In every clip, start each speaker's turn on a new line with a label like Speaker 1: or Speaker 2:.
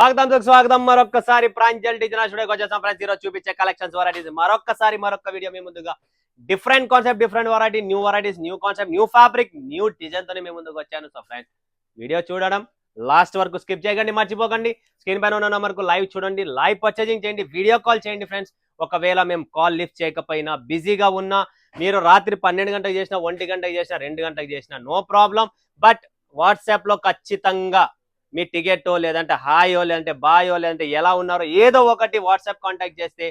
Speaker 1: స్వాగతం మరొకసారి ప్రాంజల్ డిజైనర్ స్టూడియోకి వచ్చేసాం ఫ్రెండ్స్. ఈరోజు చూపించే కలెక్షన్స్ వెరైటీస్ మరొక వీడియో మీ ముందుగా different concept, different variety, new varieties, new concept, new fabric, new design తోనే మీ ముందుకు వచ్చాను. సో ఫ్రెండ్స్, వీడియో చూడడం లాస్ట్ వరకు స్కిప్ చేయకండి, మర్చిపోకండి. స్క్రీన్ పైన ఉన్న నెంబర్కు లైవ్ చూడండి, లైవ్ పర్చేజింగ్ చేయండి, వీడియో కాల్ చేయండి ఫ్రెండ్స్. ఒకవేళ మేము కాల్ లిఫ్ట్ చేయకపోయినా, బిజీగా ఉన్నా, మీరు రాత్రి 12 గంటలకు చేసినా, 1 గంటకు చేసినా, 2 గంటలకు చేసినా నో ప్రాబ్లం. బట్ వాట్సాప్ లో ఖచ్చితంగా మీ టికెటో లేదంటే హాయో లేదంటే బాయో లేదంటే ఎలా ఉన్నారో ఏదో ఒకటి వాట్సాప్ కాంటాక్ట్ చేస్తే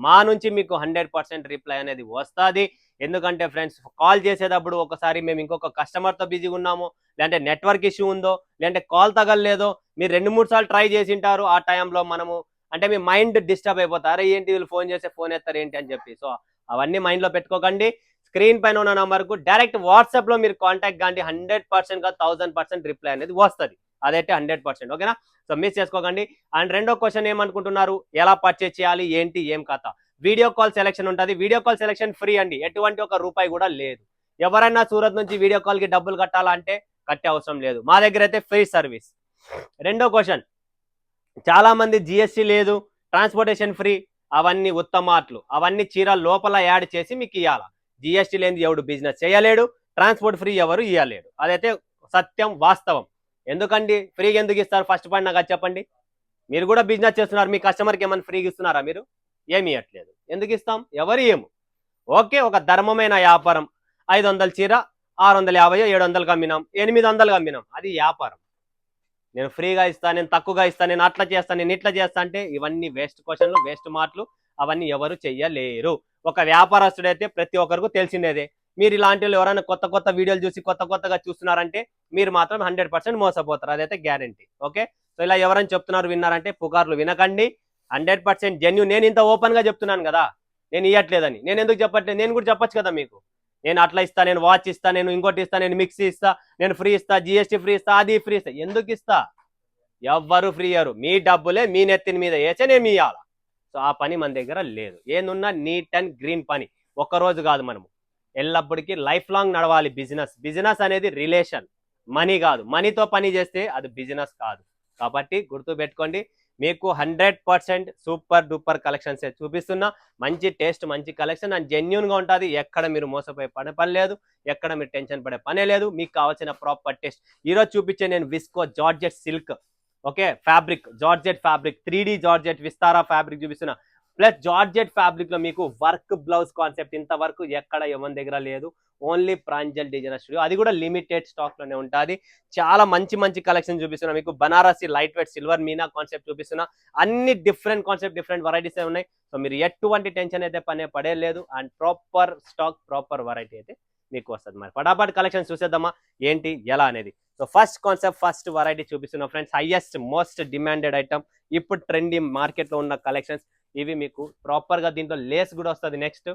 Speaker 1: మా నుంచి మీకు 100% రిప్లై అనేది వస్తుంది. ఎందుకంటే ఫ్రెండ్స్, కాల్ చేసేటప్పుడు ఒకసారి మేము ఇంకొక కస్టమర్తో బిజీగా ఉన్నాము, లేదంటే నెట్వర్క్ ఇష్యూ ఉందో, లేదంటే కాల్ తగలలేదో, మీరు 2-3 సార్లు ట్రై చేసి ఉంటారు. ఆ టైంలో మనము అంటే మీ మైండ్ డిస్టర్బ్ అయిపోతారు. ఏంటి వీళ్ళు ఫోన్ చేస్తే ఫోన్ ఎత్తారు ఏంటి అని చెప్పి. సో అవన్నీ మైండ్లో పెట్టుకోకండి. స్క్రీన్ పైన ఉన్న నంబర్కు డైరెక్ట్ వాట్సాప్లో మీరు కాంటాక్ట్ కాండి. 100% కాదు 1000% రిప్లై అనేది వస్తుంది. అదైతే 100%. ఓకేనా? సో మిస్ చేసుకోకండి. అండ్ రెండో క్వశ్చన్ ఏమనుకుంటున్నారు, ఎలా పర్చేజ్ చేయాలి, ఏంటి ఏం కథ? వీడియో కాల్ సెలెక్షన్ ఉంటుంది. వీడియో కాల్ సెలెక్షన్ ఫ్రీ అండి, ఎటువంటి ఒక రూపాయి కూడా లేదు. ఎవరైనా సూరత్ నుంచి వీడియో కాల్కి డబ్బులు కట్టాలంటే కట్టే అవసరం లేదు, మా దగ్గర అయితే ఫ్రీ సర్వీస్. రెండో క్వశ్చన్, చాలా మంది జిఎస్టీ లేదు, ట్రాన్స్పోర్టేషన్ ఫ్రీ, అవన్నీ ఉత్తమాట్లు, అవన్నీ చీర లోపల యాడ్ చేసి మీకు ఇవ్వాలా. జిఎస్టీ లేని ఎవడు బిజినెస్ చేయలేడు, ట్రాన్స్పోర్ట్ ఫ్రీ ఎవరు ఇవ్వలేడు. అదైతే సత్యం, వాస్తవం. ఎందుకండి ఫ్రీగా ఎందుకు ఇస్తారు? ఫస్ట్ పాయింట్ నాకు అది చెప్పండి. మీరు కూడా బిజినెస్ చేస్తున్నారు, మీ కస్టమర్కి ఏమైనా ఫ్రీగా ఇస్తున్నారా? మీరు ఏమి ఇవ్వట్లేదు. ఎందుకు ఇస్తాం? ఎవరు ఏము. ఓకే, ఒక ధర్మమైన వ్యాపారం. 500 చీర 650 700 అమ్మినాం, 800 అమ్మినాం, అది వ్యాపారం. నేను ఫ్రీగా ఇస్తాను, నేను తక్కువగా ఇస్తాను, నేను అట్లా చేస్తాను, నేను ఇట్లా చేస్తా అంటే ఇవన్నీ వేస్ట్ క్వశ్చన్లు, వేస్ట్ మాటలు. అవన్నీ ఎవరు చెయ్యలేరు. ఒక వ్యాపారస్తుడైతే ప్రతి ఒక్కరికి తెలిసిందేదే. మీరు ఇలాంటి ఎవరైనా కొత్త వీడియోలు చూసి కొత్తగా చూస్తున్నారంటే మీరు మాత్రం 100% మోసపోతారు, అదైతే గ్యారంటీ. ఓకే, సో ఇలా ఎవరైనా చెప్తున్నారు విన్నారంటే పుకార్లు వినకండి. 100% జెన్యూన్. నేను ఇంత ఓపెన్ గా చెప్తున్నాను కదా, నేను ఇవ్వట్లేదని. నేను ఎందుకు చెప్పట్లేదు? నేను కూడా చెప్పొచ్చు కదా మీకు. నేను అట్లా ఇస్తా, నేను వాచ్ ఇస్తా, నేను ఇంకోటి ఇస్తా, నేను మిక్సీ ఇస్తా, నేను ఫ్రీ ఇస్తా, జిఎస్టీ ఫ్రీ ఇస్తా, అది ఫ్రీ ఇస్తా. ఎందుకు ఇస్తా? ఎవ్వరు ఫ్రీ అయ్యారు. మీ డబ్బులే మీ నెత్తిన మీద వేసే నేను మీ ఇవ్వాలా. సో ఆ పని మన దగ్గర లేదు. ఏనున్నా నీట్ అండ్ గ్రీన్ పని. ఒక్కరోజు కాదు, మనము ఎల్లప్పటికీ లైఫ్ లాంగ్ నడవాలి బిజినెస్. బిజినెస్ అనేది రిలేషన్, మనీ కాదు. మనీతో పని చేస్తే అది బిజినెస్ కాదు. కాబట్టి గుర్తు పెట్టుకోండి, మీకు 100% సూపర్ డూపర్ కలెక్షన్స్ చూపిస్తున్నా. మంచి టేస్ట్, మంచి కలెక్షన్ అండ్ జెన్యున్ గా ఉంటుంది. ఎక్కడ మీరు మోసపోయే పని లేదు, ఎక్కడ మీరు టెన్షన్ పడే పనే లేదు. మీకు కావాల్సిన ప్రాపర్ టేస్ట్ ఈరోజు చూపించే నేను visco georgette silk, okay, fabric georgette fabric, 3D georgette Vistara fabric చూపిస్తున్నా. ప్లస్ జార్జెట్ ఫ్యాబ్రిక్ లో మీకు వర్క్ బ్లౌజ్ కాన్సెప్ట్ ఇంతవరకు ఎక్కడ ఎవరి దగ్గర లేదు. ఓన్లీ ప్రాంజల్ డిజైనర్ స్టూడియో, అది కూడా లిమిటెడ్ స్టాక్ లోనే ఉంటుంది. చాలా మంచి కలెక్షన్ చూపిస్తున్నా మీకు. Banarasi light weight silver Meena concept చూపిస్తున్నా. అన్ని డిఫరెంట్ కాన్సెప్ట్, డిఫరెంట్ వెరైటీస్ ఉన్నాయి. సో మీరు ఎటువంటి టెన్షన్ అయితే పడే లేదు. And proper stock, proper variety అయితే మీకు వస్తుంది. మరి ఫటాఫట్ కలెక్షన్ చూసేద్దామా ఏంటి ఎలా అనేది. So first concept, first variety చూపిస్తున్నా friends. Highest most demanded item, ఇప్పుడు ట్రెండీ మార్కెట్ లో ఉన్న కలెక్షన్స్ ఇవి. మీకు ప్రాపర్ గా దీంట్లో లేస్ కూడా వస్తుంది. నెక్స్ట్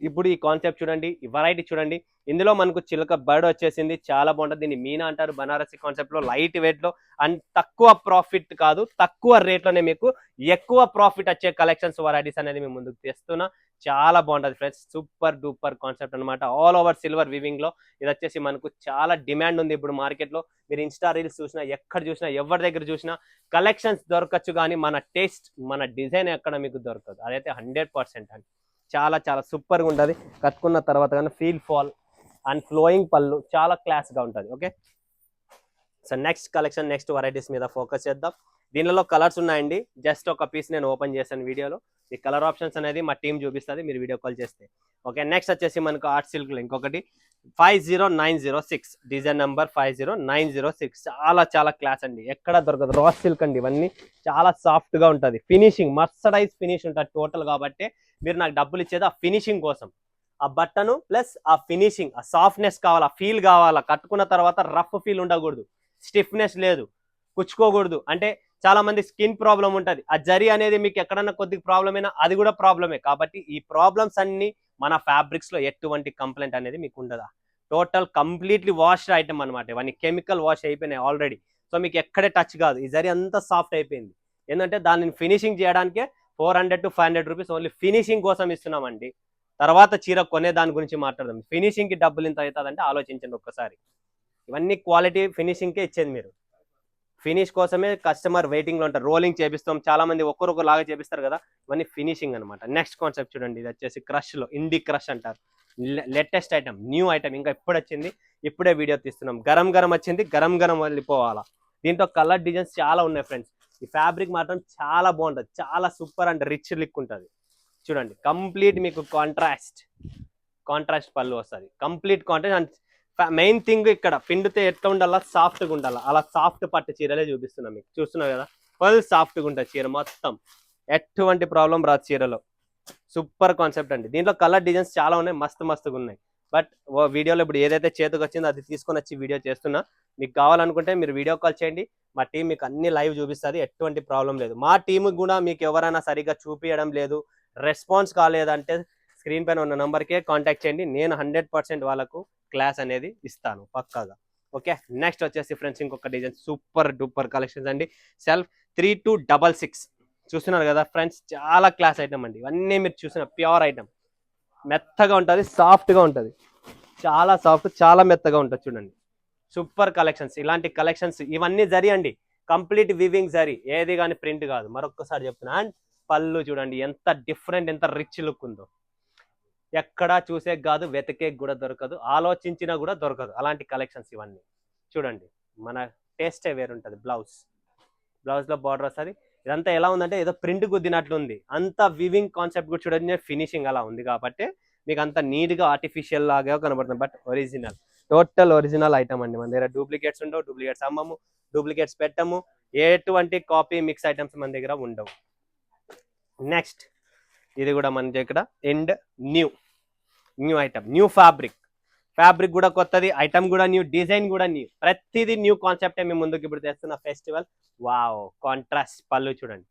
Speaker 1: ఇప్పుడు ఈ కాన్సెప్ట్ చూడండి, ఈ వెరైటీ చూడండి. ఇందులో మనకు చిలక బర్డ్ వచ్చేసింది, చాలా బాగుంటుంది. దీన్ని మీనా అంటారు. బనారసి కాన్సెప్ట్ లో లైట్ వెయిట్ లో అండ్ తక్కువ ప్రాఫిట్ కాదు, తక్కువ రేట్ లోనే మీకు ఎక్కువ ప్రాఫిట్ వచ్చే కలెక్షన్స్, వెరైటీస్ అనేది మేము ముందుకు తెస్తున్నా. చాలా బాగుంటుంది ఫ్రెండ్స్. సూపర్ డూపర్ కాన్సెప్ట్ అనమాట. ఆల్ ఓవర్ సిల్వర్ వివింగ్ లో ఇది వచ్చేసి మనకు చాలా డిమాండ్ ఉంది ఇప్పుడు మార్కెట్ లో. మీరు ఇన్స్టా రీల్స్ చూసినా, ఎక్కడ చూసినా, ఎవరి దగ్గర చూసినా కలెక్షన్స్ దొరకచ్చు, కానీ మన టేస్ట్, మన డిజైన్ ఎక్కడ మీకు దొరకదు. అదైతే 100% అండి. చాలా సూపర్ గా ఉంటుంది. కట్టుకున్న తర్వాత కానీ ఫీల్ ఫాల్ అండ్ ఫ్లోయింగ్ పళ్ళు చాలా క్లాస్ గా ఉంటుంది. Okay, so next collection, next varieties మీద ఫోకస్ చేద్దాం. దీనిలో కలర్స్ ఉన్నాయండి. జస్ట్ ఒక పీస్ నేను ఓపెన్ చేశాను వీడియోలో. ఈ కలర్ ఆప్షన్స్ అనేది మా టీం చూపిస్తుంది మీరు వీడియో కాల్ చేస్తే. ఓకే, నెక్స్ట్ వచ్చేసి మనకు ఆర్ట్ సిల్క్ లో ఇంకొకటి 50906 డిజైన్ నెంబర్ 50906. చాలా క్లాస్ అండి, ఎక్కడ దొరకదు. రా సిల్క్ అండి, ఇవన్నీ చాలా సాఫ్ట్ గా ఉంటుంది. ఫినిషింగ్ మర్సడైజ్ ఫినిష్ ఉంటుంది టోటల్. కాబట్టి మీరు నాకు డబ్బులు ఇచ్చేది ఆ ఫినిషింగ్ కోసం. ఆ బట్టను ప్లస్ ఆ ఫినిషింగ్, ఆ సాఫ్ట్నెస్ కావాలా, ఫీల్ కావాలా. కట్టుకున్న తర్వాత రఫ్ ఫీల్ ఉండకూడదు, స్టిఫ్నెస్ లేదు, కుచ్చుకోకూడదు. అంటే చాలా మంది స్కిన్ ప్రాబ్లం ఉంటుంది. ఆ జరీ అనేది మీకు ఎక్కడన్నా కొద్దిగా ప్రాబ్లం అయినా అది కూడా ప్రాబ్లమే. కాబట్టి ఈ ప్రాబ్లమ్స్ అన్ని మన ఫ్యాబ్రిక్స్ లో ఎటువంటి కంప్లైంట్ అనేది మీకు ఉండదా. టోటల్ కంప్లీట్లీ వాష్డ్ ఐటమ్ అనమాట. ఇవన్నీ కెమికల్ వాష్ అయిపోయినాయి ఆల్రెడీ. సో మీకు ఎక్కడే టచ్ కాదు. ఈ జరీ అంతా సాఫ్ట్ అయిపోయింది. ఏంటంటే దాన్ని ఫినిషింగ్ చేయడానికే 400 to 500 రూపీస్ ఓన్లీ ఫినిషింగ్ కోసం ఇస్తున్నామండి. తర్వాత చీర కొనే దాని గురించి మాట్లాడదాం. ఫినిషింగ్ కి డబ్బులు ఇంత అవుతుందంటే ఆలోచించండి ఒక్కసారి. ఇవన్నీ క్వాలిటీ ఫినిషింగ్ కే ఇచ్చేది మీరు. ఫినిష్ కోసమే కస్టమర్ వెయిటింగ్ లో ఉంటారు. రోలింగ్ చేపిస్తాం, చాలా మంది ఒక్కరొకరు లాగా చేపిస్తారు కదా, ఇవన్నీ ఫినిషింగ్ అనమాట. నెక్స్ట్ కాన్సెప్ట్ చూడండి, ఇది వచ్చేసి క్రష్ లో ఇండి క్రష్ అంటారు. లేటెస్ట్ ఐటమ్, న్యూ ఐటమ్, ఇంకా ఎప్పుడు వచ్చింది, ఇప్పుడే వీడియో తీస్తున్నాం. గరం గరం వచ్చింది, గరం గరం వెళ్ళిపోవాలా. దీంట్లో కలర్ డిజైన్స్ చాలా ఉన్నాయి ఫ్రెండ్స్. ఈ ఫ్యాబ్రిక్ మాత్రం చాలా బాగుంటుంది, చాలా సూపర్ అండ్ రిచ్ లుక్ ఉంటుంది. చూడండి కంప్లీట్ మీకు కాంట్రాస్ట్ పళ్ళు వస్తుంది, complete contrast. And main thing ఇక్కడ పిండితే ఎట్లా ఉండాలా, సాఫ్ట్గా ఉండాలా. అలా సాఫ్ట్ పట్టు చీరలే చూపిస్తున్నాం మీకు, చూస్తున్నావు కదా, ఫుల్ సాఫ్ట్గా ఉంటుంది చీర మొత్తం, ఎటువంటి ప్రాబ్లం రాదు చీరలో. సూపర్ కాన్సెప్ట్ అండి. దీంట్లో కలర్ డిజైన్స్ చాలా ఉన్నాయి, మస్తుగా ఉన్నాయి. బట్ వీడియోలో ఇప్పుడు ఏదైతే చేతికి వచ్చిందో అది తీసుకొని వచ్చి వీడియో చేస్తున్నా. మీకు కావాలనుకుంటే మీరు వీడియో కాల్ చేయండి, మా టీం మీకు అన్ని లైవ్ చూపిస్తుంది, ఎటువంటి ప్రాబ్లం లేదు. మా టీంకి కూడా మీకు ఎవరైనా సరిగ్గా చూపించడం లేదు, రెస్పాన్స్ కాలేదంటే స్క్రీన్ పైన ఉన్న నెంబర్కే కాంటాక్ట్ చేయండి. నేను 100% వాళ్ళకు క్లాస్ అనేది ఇస్తాను పక్కాగా. ఓకే, నెక్స్ట్ వచ్చేసి ఫ్రెండ్స్ ఇంకొక డిజైన్, సూపర్ డూపర్ కలెక్షన్స్ అండి. సెల్ఫ్ 3266 చూస్తున్నారు కదా ఫ్రెండ్స్, చాలా క్లాస్ ఐటమ్ అండి. ఇవన్నీ మీరు చూసిన ప్యూర్ ఐటమ్, మెత్తగా ఉంటుంది, సాఫ్ట్గా ఉంటుంది, చాలా సాఫ్ట్, చాలా మెత్తగా ఉంటుంది. చూడండి సూపర్ కలెక్షన్స్. ఇలాంటి కలెక్షన్స్ ఇవన్నీ జరి అండి, కంప్లీట్ వివింగ్ జరి, ఏది కానీ ప్రింట్ కాదు. మరొకసారి చెప్తున్నా. అండ్ పళ్ళు చూడండి ఎంత డిఫరెంట్, ఎంత రిచ్ లుక్ ఉందో. ఎక్కడా చూసే కాదు, వెతకే కూడా దొరకదు, ఆలోచించినా కూడా దొరకదు అలాంటి కలెక్షన్స్ ఇవన్నీ. చూడండి మన టేస్టే వేరుంటుంది. బ్లౌజ్లో బార్డర్ వస్తుంది. ఇదంతా ఎలా ఉందంటే ఏదో ప్రింట్ గుద్దినట్లు ఉంది, అంత వివింగ్ కాన్సెప్ట్ కూడా చూడండి, ఫినిషింగ్ అలా ఉంది కాబట్టి మీకు అంత నీట్గా ఆర్టిఫిషియల్ లాగా కనబడుతుంది. But original, total original item అండి. మన దగ్గర డూప్లికేట్స్ ఉండవు, డూప్లికేట్స్ అమ్మము, డూప్లికేట్స్ పెట్టము, ఎటువంటి కాపీ మిక్స్ ఐటమ్స్ మన దగ్గర ఉండవు. నెక్స్ట్ ఇది కూడా మన దగ్గర end new item, new fabric కూడా కొత్తది, ఐటమ్ కూడా న్యూ, డిజైన్ కూడా న్యూ, ప్రతిదీ న్యూ కాన్సెప్టే మేము ముందుకు ఇప్పుడు తెస్తున్న ఫెస్టివల్. వావ్, కాంట్రాస్ట్ పళ్ళు చూడండి,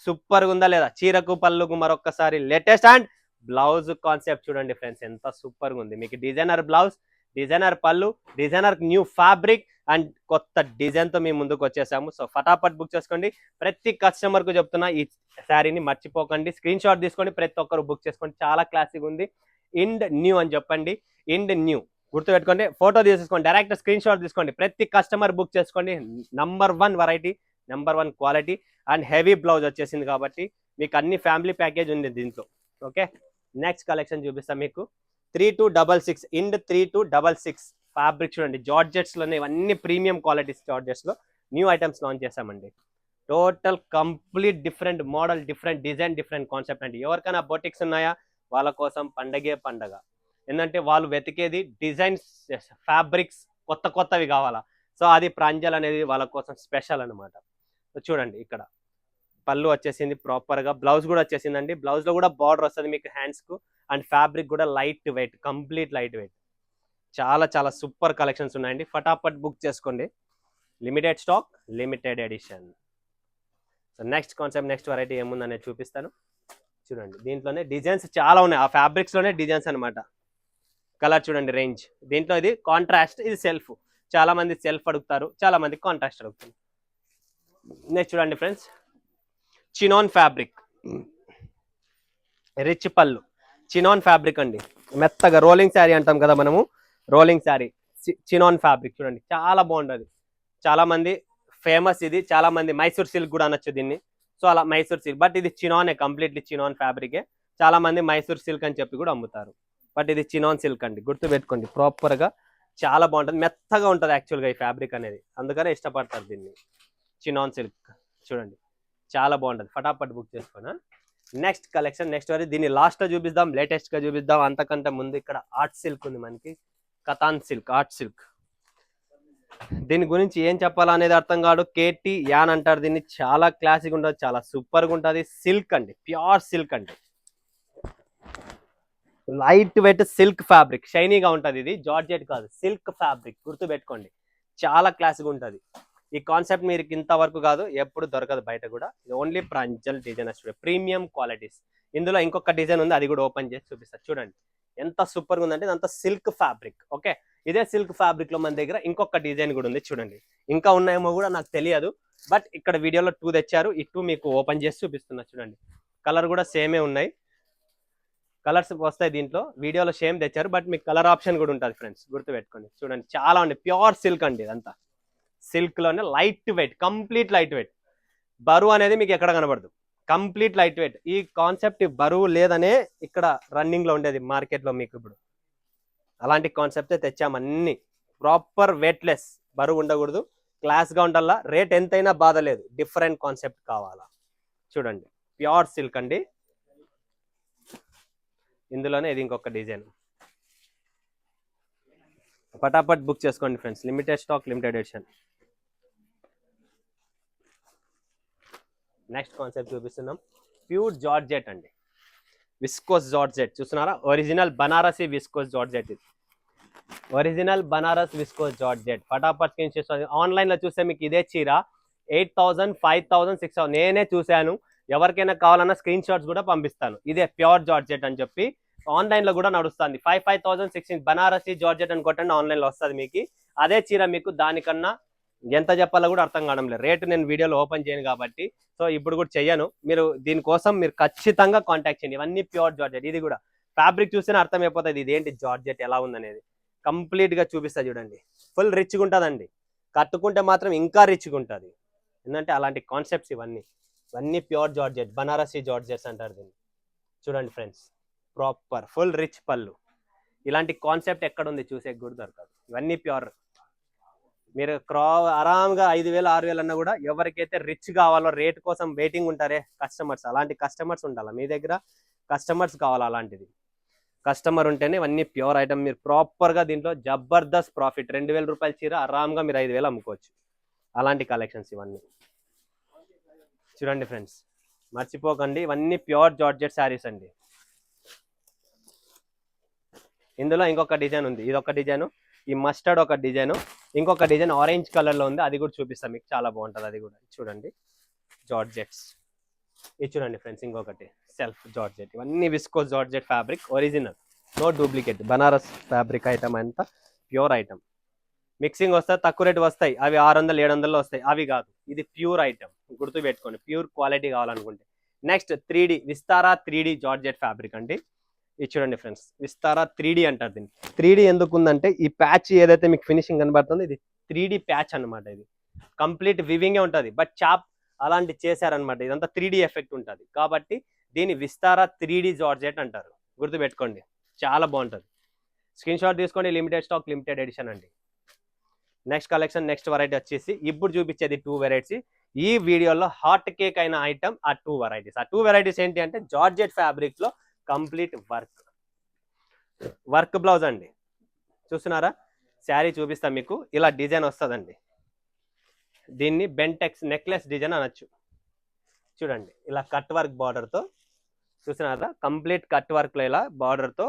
Speaker 1: సూపర్గా ఉందా లేదా, చీరకు పళ్ళుకు మరొకసారి లేటెస్ట్. అండ్ బ్లౌజ్ కాన్సెప్ట్ చూడండి ఫ్రెండ్స్, ఎంత సూపర్గా ఉంది. మీకు డిజైనర్ బ్లౌజ్, డిజైనర్ పళ్ళు, డిజైనర్ న్యూ ఫ్యాబ్రిక్ అండ్ కొత్త డిజైన్తో మేము ముందుకు వచ్చేసాము. సో ఫటాఫట్ బుక్ చేసుకోండి. ప్రతి కస్టమర్కు చెప్తున్నా, ఈ శారీని మర్చిపోకండి, స్క్రీన్ షాట్ తీసుకోండి, ప్రతి ఒక్కరు బుక్ చేసుకోండి. చాలా క్లాసిక్ ఉంది. ఇండ్ న్యూ అని చెప్పండి, ఇండ్ న్యూ గుర్తుపెట్టుకోండి, ఫోటో తీసేసుకోండి, డైరెక్ట్ స్క్రీన్ షాట్ తీసుకోండి, ప్రతి కస్టమర్ బుక్ చేసుకోండి. Number 1 variety, number 1 quality and heavy blouse వచ్చేసింది కాబట్టి మీకు అన్ని ఫ్యామిలీ ప్యాకేజ్ ఉంది దీంట్లో. ఓకే, నెక్స్ట్ కలెక్షన్ చూపిస్తాం మీకు. 3266 ఇండ్ 3266 ఫ్యాబ్రిక్ చూడండి, జార్జెట్స్లోనే, ఇవన్నీ ప్రీమియం క్వాలిటీస్ జార్జెట్స్లో న్యూ ఐటమ్స్ లాంచ్ చేసామండి. Total complete different model, different design, different concept అండి. ఎవరికైనా బొటిక్స్ ఉన్నాయా, వాళ్ళ కోసం పండగే పండగ. ఏంటంటే వాళ్ళు వెతికేది డిజైన్స్, ఫ్యాబ్రిక్స్ కొత్తవి కావాలా. సో అది ప్రాంజల్ అనేది వాళ్ళ కోసం స్పెషల్ అనమాట. చూడండి ఇక్కడ పళ్ళు వచ్చేసింది ప్రాపర్గా, బ్లౌజ్ కూడా వచ్చేసిందండి. బ్లౌజ్లో కూడా బార్డర్ వస్తుంది మీకు హ్యాండ్స్కు. అండ్ ఫ్యాబ్రిక్ కూడా light weight, complete light weight. చాలా సూపర్ కలెక్షన్స్ ఉన్నాయండి. ఫటాఫట్ బుక్ చేసుకోండి, limited stock, limited edition. So next concept, next variety ఏముందనేది చూపిస్తాను. చూడండి దీంట్లోనే డిజైన్స్ చాలా ఉన్నాయి, ఆ ఫ్యాబ్రిక్స్లోనే డిజైన్స్ అనమాట. కలర్ చూడండి రేంజ్. దీంట్లో ఇది కాంట్రాస్ట్, ఇది సెల్ఫ్. చాలా మంది సెల్ఫ్ అడుగుతారు, చాలా మంది కాంట్రాస్ట్ అడుగుతారు. నెక్స్ట్ చూడండి ఫ్రెండ్స్, చినాన్ ఫ్యాబ్రిక్, రిచ్ పళ్ళు, చినాన్ ఫ్యాబ్రిక్ అండి. మెత్తగా రోలింగ్ శారీ అంటాం కదా మనము, రోలింగ్ శారీ, చినాన్ ఫ్యాబ్రిక్ చూడండి, చాలా బాగుంటుంది. చాలా మంది ఫేమస్ ఇది, చాలా మంది మైసూర్ సిల్క్ కూడా అనొచ్చు దీన్ని. సో అలా మైసూర్ సిల్క్, బట్ ఇది చినానే, కంప్లీట్లీ చినాన్ ఫ్యాబ్రికే. చాలా మంది మైసూర్ సిల్క్ అని చెప్పి కూడా అమ్ముతారు, బట్ ఇది చినాన్ సిల్క్ అండి. గుర్తుపెట్టుకోండి ప్రాపర్గా, చాలా బాగుంటుంది, మెత్తగా ఉంటుంది యాక్చువల్గా ఈ ఫ్యాబ్రిక్ అనేది, అందుకనే ఇష్టపడతారు దీన్ని. చినాన్ సిల్క్ చూడండి, చాలా బాగుంటుంది. ఫటాఫట్ బుక్ చేసుకోండి. నెక్స్ట్ కలెక్షన్, నెక్స్ట్ వరకు దీన్ని లాస్ట్లో చూపిద్దాం, లేటెస్ట్గా చూపిద్దాం. అంతకంటే ముందు ఇక్కడ ఆర్ట్ సిల్క్ ఉంది మనకి, కతాన్ సిల్క్, ఆర్ట్ సిల్క్. దీని గురించి ఏం చెప్పాలా అనేది అర్థం కాదు. కేటీ యాన్ అంటారు దీన్ని. చాలా క్లాసిక్ ఉంటుంది, చాలా సూపర్గా ఉంటుంది. సిల్క్ అండి, ప్యూర్ సిల్క్ అండి, లైట్ వెయిట్ సిల్క్ ఫ్యాబ్రిక్, షైనీగా ఉంటుంది. ఇది జార్జెట్ కాదు, సిల్క్ ఫ్యాబ్రిక్, గుర్తుపెట్టుకోండి. చాలా క్లాసిక్ ఉంటుంది. ఈ కాన్సెప్ట్ మీరు ఇంతవరకు కాదు, ఎప్పుడు దొరకదు బయట కూడా. ఇది only Pranjal design, premium qualities. ఇందులో ఇంకొక డిజైన్ ఉంది, అది కూడా ఓపెన్ చేసి చూపిస్తారు. చూడండి ఎంత సూపర్గా ఉందంటే, ఇదంతా సిల్క్ ఫ్యాబ్రిక్. ఓకే, ఇదే సిల్క్ ఫ్యాబ్రిక్ లో మన దగ్గర ఇంకొక డిజైన్ కూడా ఉంది. చూడండి ఇంకా ఉన్నాయేమో కూడా నాకు తెలియదు, బట్ ఇక్కడ వీడియోలో 2 తెచ్చారు. ఈ 2 మీకు ఓపెన్ చేసి చూపిస్తున్నా. చూడండి కలర్ కూడా సేమే ఉన్నాయి, కలర్స్ వస్తాయి దీంట్లో. వీడియోలో సేమ్ తెచ్చారు, బట్ మీకు కలర్ ఆప్షన్ కూడా ఉంటుంది ఫ్రెండ్స్, గుర్తుపెట్టుకోండి. చూడండి చాలా ఉంది, ప్యూర్ సిల్క్ అండి ఇదంతా. సిల్క్ లోనే light weight, complete light wait. బరువు అనేది మీకు ఎక్కడ కనబడదు, కంప్లీట్ లైట్ వెయిట్. ఈ కాన్సెప్ట్ బరువు లేదనే ఇక్కడ రన్నింగ్ లో ఉండేది మార్కెట్ లో. మీకు ఇప్పుడు అలాంటి కాన్సెప్టే తెచ్చాము అన్ని. ప్రాపర్ వెయిట్లెస్, బరువు ఉండకూడదు, క్లాస్ గా ఉండాలా, రేట్ ఎంతైనా బాధ లేదు, డిఫరెంట్ కాన్సెప్ట్ కావాలా. చూడండి ప్యూర్ సిల్క్ అండి. ఇందులోనే ఇది ఇంకొక డిజైన్. పటాపట్ బుక్ చేసుకోండి friends, limited stock, limited edition. Next concept చూపిస్తున్నాం, ప్యూర్ జార్జెట్ అండి, విస్కోస్ జార్జెట్. చూస్తున్నారా, ఒరిజినల్ బనారసి విస్కోస్ జార్జెట్. ఇది ఒరిజినల్ బనారస్ విస్కోస్ జార్జెట్. ఫటాఫట్ స్క్రీన్ షాట్. ఆన్లైన్ లో చూస్తే మీకు ఇదే చీర 8,000, 5,000, 6,000 నేనే చూశాను. ఎవరికైనా కావాలన్నా స్క్రీన్ షాట్స్ కూడా పంపిస్తాను. ఇదే ప్యూర్ జార్జెట్ అని చెప్పి ఆన్లైన్ లో కూడా నడుస్తుంది. 5,000, బనారసి జార్జెట్ అని కొట్టండి, ఆన్లైన్ లో వస్తుంది మీకు. అదే చీర మీకు దానికన్నా ఎంత చెప్పాలో కూడా అర్థం కావడం లేదు. రేటు నేను వీడియోలో ఓపెన్ చేయను కాబట్టి, సో ఇప్పుడు కూడా చెయ్యను. మీరు దీనికోసం మీరు ఖచ్చితంగా కాంటాక్ట్ చేయండి. ఇవన్నీ ప్యూర్ జార్జెట్. ఇది కూడా ఫ్యాబ్రిక్ చూస్తేనే అర్థమైపోతుంది ఇది ఏంటి జార్జెట్ ఎలా ఉందనేది. కంప్లీట్ గా చూపిస్తా చూడండి, ఫుల్ రిచ్గా ఉంటుందండి. కట్టుకుంటే మాత్రం ఇంకా రిచ్గా ఉంటుంది. ఎందుకంటే అలాంటి కాన్సెప్ట్స్ ఇవన్నీ. ఇవన్నీ ప్యూర్ జార్జెట్, బనారసి జార్జెట్స్ అంటారు దీన్ని. చూడండి ఫ్రెండ్స్, ప్రాపర్ ఫుల్ రిచ్ పళ్ళు. ఇలాంటి కాన్సెప్ట్ ఎక్కడ ఉంది చూసే కూడా దొరకదు. ఇవన్నీ ప్యూర్. మీరు ఆరాంగా 5,000, 6,000 అన్నా కూడా ఎవరికైతే రిచ్ కావాలో, రేట్ కోసం వెయిటింగ్ ఉంటారే కస్టమర్స్, అలాంటి కస్టమర్స్ ఉండాలి మీ దగ్గర. కస్టమర్స్ కావాలి, అలాంటిది కస్టమర్ ఉంటేనే ఇవన్నీ ప్యూర్ ఐటమ్. మీరు ప్రాపర్గా దీంట్లో జబర్దస్త్ ప్రాఫిట్. 2,000 రూపాయల చీర ఆరాంగా మీరు 5,000 అమ్ముకోవచ్చు. అలాంటి కలెక్షన్స్ ఇవన్నీ. చూడండి ఫ్రెండ్స్, మర్చిపోకండి, ఇవన్నీ ప్యూర్ జార్జెట్ శారీస్ అండి. ఇందులో ఇంకొక డిజైన్ ఉంది, ఇది ఒక డిజైన్, ఈ మస్టర్డ్ ఒక డిజైన్, ఇంకొక డిజైన్ ఆరెంజ్ కలర్ లో ఉంది, అది కూడా చూపిస్తాను మీకు, చాలా బాగుంటుంది అది కూడా. చూడండి జార్జెట్స్. ఇది చూడండి ఫ్రెండ్స్, ఇంకొకటి సెల్ఫ్ జార్జెట్. ఇవన్నీ viscose georgette fabric, original, no duplicate. Banaras fabric item అంతా ప్యూర్ ఐటమ్. మిక్సింగ్ వస్తాయి, తక్కువ రేటు వస్తాయి, అవి 600, 700 వస్తాయి, అవి కాదు. ఇది ప్యూర్ ఐటమ్, గుర్తు పెట్టుకోండి. ప్యూర్ క్వాలిటీ కావాలనుకుంటే. Next 3D Vistara 3D georgette fabric అండి. ఇది చూడండి ఫ్రెండ్స్, విస్తారా 3D అంటారు దీన్ని. 3D ఎందుకు ఉందంటే, ఈ ప్యాచ్ ఏదైతే మీకు ఫినిషింగ్ కనబడుతుందో ఇది 3D ప్యాచ్ అనమాట. ఇది కంప్లీట్ వివింగే ఉంటుంది, బట్ చాప్ అలాంటి చేశారనమాట. ఇదంతా 3D ఎఫెక్ట్ ఉంటుంది కాబట్టి దీన్ని విస్తారా 3D జార్జెట్ అంటారు. గుర్తుపెట్టుకోండి, చాలా బాగుంటుంది. స్క్రీన్ షాట్ తీసుకోండి. లిమిటెడ్ స్టాక్, లిమిటెడ్ ఎడిషన్ అండి. నెక్స్ట్ కలెక్షన్, నెక్స్ట్ వెరైటీ వచ్చేసి ఇప్పుడు చూపించేది 2 వెరైటీస్. ఈ వీడియోలో హాట్ కేక్ అయిన ఐటమ్ ఆ 2 వెరైటీస్. ఆ 2 వెరైటీస్ ఏంటి అంటే, జార్జెట్ ఫ్యాబ్రిక్ లో కంప్లీట్ వర్క్ బ్లౌజ్ అండి. చూస్తున్నారా, శారీ చూపిస్తాం మీకు. ఇలా డిజైన్ వస్తుందండి. దీన్ని బెంటెక్స్ నెక్లెస్ డిజైన్ అనొచ్చు. చూడండి, ఇలా కట్ వర్క్ బార్డర్తో. చూస్తున్నారా, కంప్లీట్ కట్ వర్క్లో ఇలా బార్డర్తో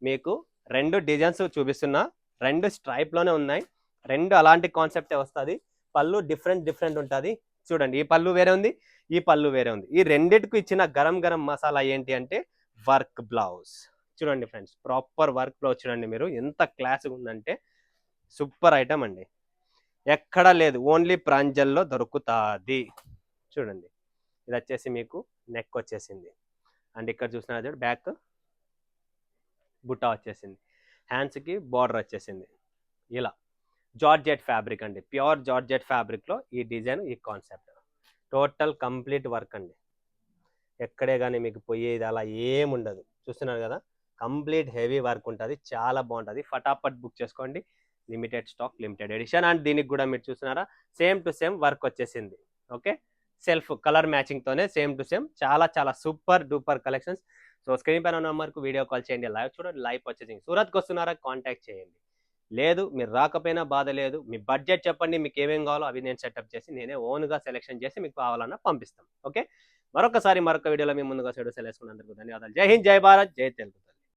Speaker 1: మీకు 2 డిజైన్స్ చూపిస్తున్నా. 2 స్ట్రైప్లోనే ఉన్నాయి. 2 అలాంటి కాన్సెప్టే వస్తుంది. పళ్ళు డిఫరెంట్ ఉంటుంది. చూడండి, ఈ పళ్ళు వేరే ఉంది, ఈ పళ్ళు వేరే ఉంది. ఈ రెండిటికి ఇచ్చిన గరం గరం మసాలా ఏంటి అంటే వర్క్ బ్లౌజ్. చూడండి ఫ్రెండ్స్, ప్రాపర్ వర్క్ బ్లౌజ్ చూడండి మీరు, ఎంత క్లాస్గా ఉందంటే సూపర్ ఐటమ్ అండి. ఎక్కడా లేదు, ఓన్లీ ప్రాంజల్లో దొరుకుతుంది. చూడండి, ఇది వచ్చేసి మీకు నెక్ వచ్చేసింది, అండ్ ఇక్కడ చూసినా బ్యాక్ బుట్టా వచ్చేసింది, హ్యాండ్స్కి బార్డర్ వచ్చేసింది. ఇలా జార్జెట్ ఫ్యాబ్రిక్ అండి, ప్యూర్ జార్జెట్ ఫ్యాబ్రిక్లో ఈ డిజైన్, ఈ కాన్సెప్ట్ టోటల్ కంప్లీట్ వర్క్ అండి. ఎక్కడే కానీ మీకు పోయేది అలా ఏముండదు. చూస్తున్నారు కదా, కంప్లీట్ హెవీ వర్క్ ఉంటుంది, చాలా బాగుంటుంది. ఫటాఫట్ బుక్ చేసుకోండి. Limited stock, limited edition. And దీనికి కూడా మీరు చూస్తున్నారా, సేమ్ టు సేమ్ వర్క్ వచ్చేసింది. ఓకే, సెల్ఫ్ కలర్ మ్యాచింగ్తోనే సేమ్ టు సేమ్, చాలా super duper collections. So screen పైన నెంబర్కు వీడియో కాల్ చేయండి, లైవ్ చూడండి. లైవ్ వచ్చేసింది. సూరత్కి వస్తున్నారా, కాంటాక్ట్ చేయండి. లేదు మీరు రాకపోయినా బాధ లేదు, మీ బడ్జెట్ చెప్పండి, మీకు ఏమేం కావాలో అవి నేను సెటప్ చేసి, నేనే ఓన్గా సెలెక్షన్ చేసి మీకు కావాలన్నా పంపిస్తాం. ఓకే, మరొక వీడియోలో మీ ముందుగా సెలవుకున్నందుకు ధన్యవాదాలు. జై హింద్, జై భారత్, జై తెలుగు.